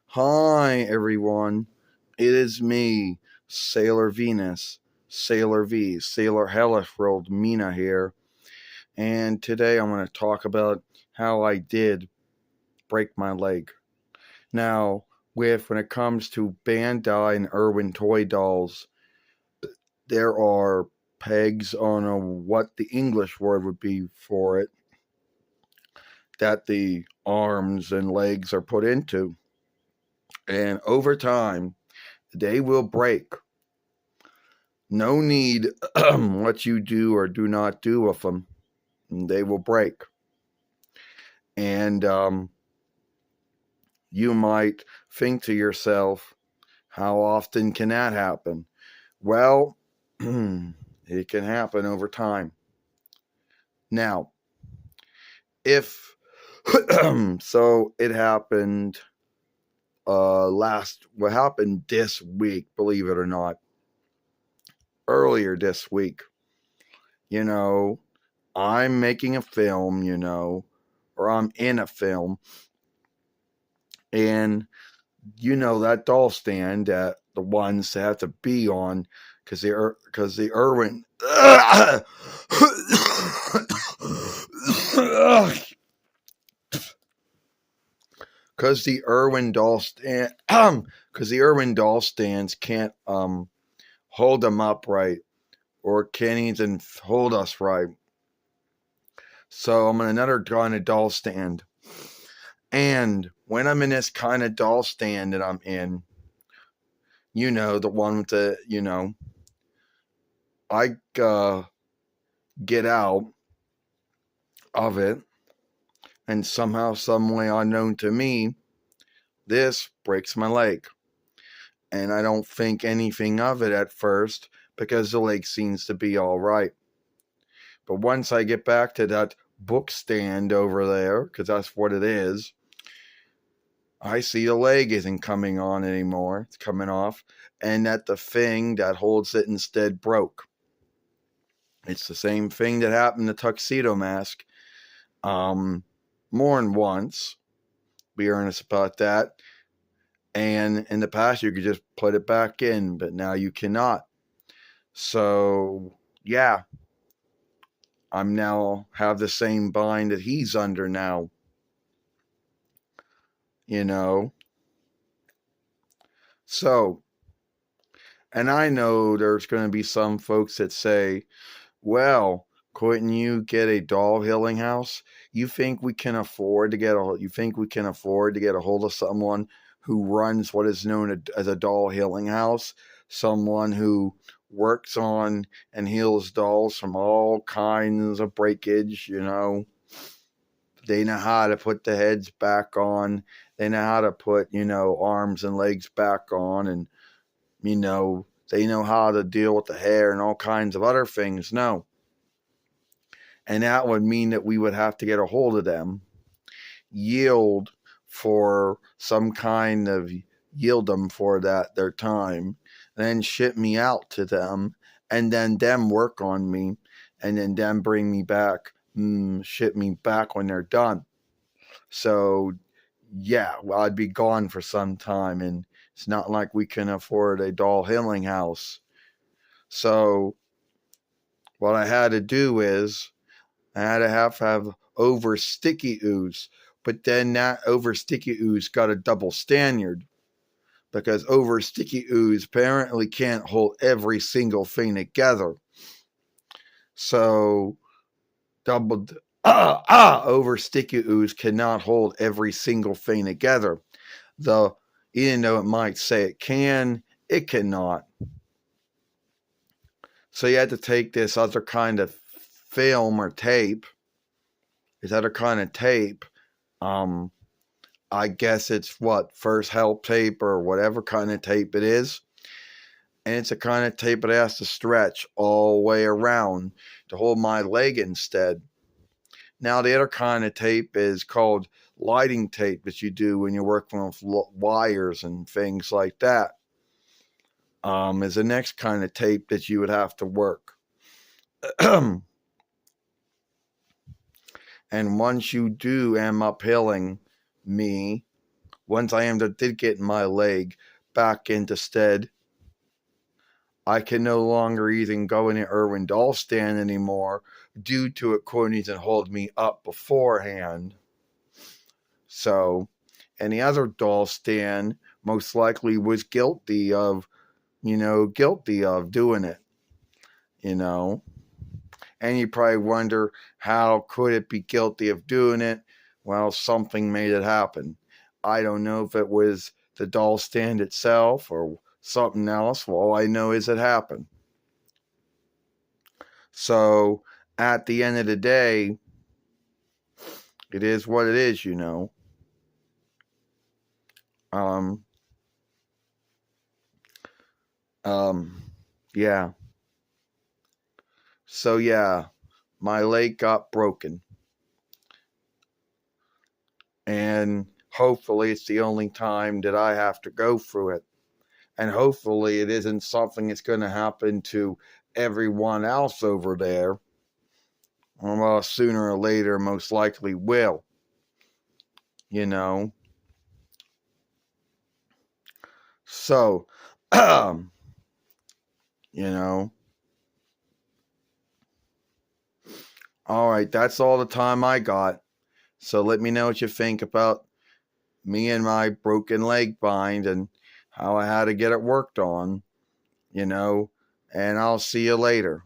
Hi, everyone. It is me, Sailor Venus, Sailor V, Sailor Hellesworld Mina here. And today I'm going to talk about how I did break my leg. Now, when it comes to Bandai and Irwin Toy Dolls, there are pegs on what the English word would be for it that the arms and legs are put into. And over time, they will break. No need what you do or do not do with them. They will break. And you might think to yourself, how often can that happen? Well, it can happen over time. Now, if so, it happened what happened this week, believe it or not, earlier this week. You know, I'm making a film, or I'm in a film, and that doll stand that the ones that have to be on because the Irwin because the Irwin doll stand because the Irwin doll stands can't hold them upright or can't even hold us right. So I'm in another kind of doll stand. And when I'm in this kind of doll stand that I'm in, the one with I get out of it, and somehow, some way unknown to me, this breaks my leg. And I don't think anything of it at first because the leg seems to be all right. But once I get back to that book stand over there, because that's what it is, I see the leg isn't coming on anymore. It's coming off. And that the thing that holds it instead broke. It's the same thing that happened to Tuxedo Mask. More than once. Be earnest about that. And in the past, you could just put it back in, but now you cannot. So, yeah, I'm now have the same bind that he's under now. You know? So, and I know there's going to be some folks that say, well, couldn't you get a doll healing house? You think we can afford to get a hold of someone who runs what is known as a doll healing house? Someone who works on and heals dolls from all kinds of breakage, They know how to put the heads back on. They know how to put, arms and legs back on. And, they know how to deal with the hair and all kinds of other things. No. And that would mean that we would have to get a hold of them, yield for some kind of yield them for their time, and then ship me out to them, and then them work on me, and then them bring me back, ship me back when they're done. So, yeah, well, I'd be gone for some time, and it's not like we can afford a doll healing house. So, what I had to do is I had to have over sticky ooze, but then that over sticky ooze got a double standard because over sticky ooze apparently can't hold every single thing together. So double over sticky ooze cannot hold every single thing together. Though even though it might say it cannot. So you had to take this other kind of film or tape, this other kind of tape, um, I guess it's first help tape or whatever kind of tape it is. And it's a kind of tape that has to stretch all the way around to hold my leg instead. Now, the other kind of tape is called lighting tape that you do when you're working with wires and things like that. Is the next kind of tape that you would have to work. And once you do end up healing me, once I did get my leg back into stead, I can no longer even go in an Irwin doll stand anymore due to it couldn't even hold me up beforehand. So any other doll stand most likely was guilty of doing it, you know. And you probably wonder, how could it be guilty of doing it? Well, something made it happen. I don't know if it was the doll stand itself or something else. Well, all I know is it happened. So at the end of the day, it is what it is, you know. Um, yeah. So yeah, my leg got broken. And hopefully it's the only time that I have to go through it. And hopefully it isn't something that's going to happen to everyone else over there. Well, sooner or later, most likely will. You know. So, you know. All right, that's all the time I got. So let me know what you think about me and my broken leg bind and how I had to get it worked on, you know. And I'll see you later.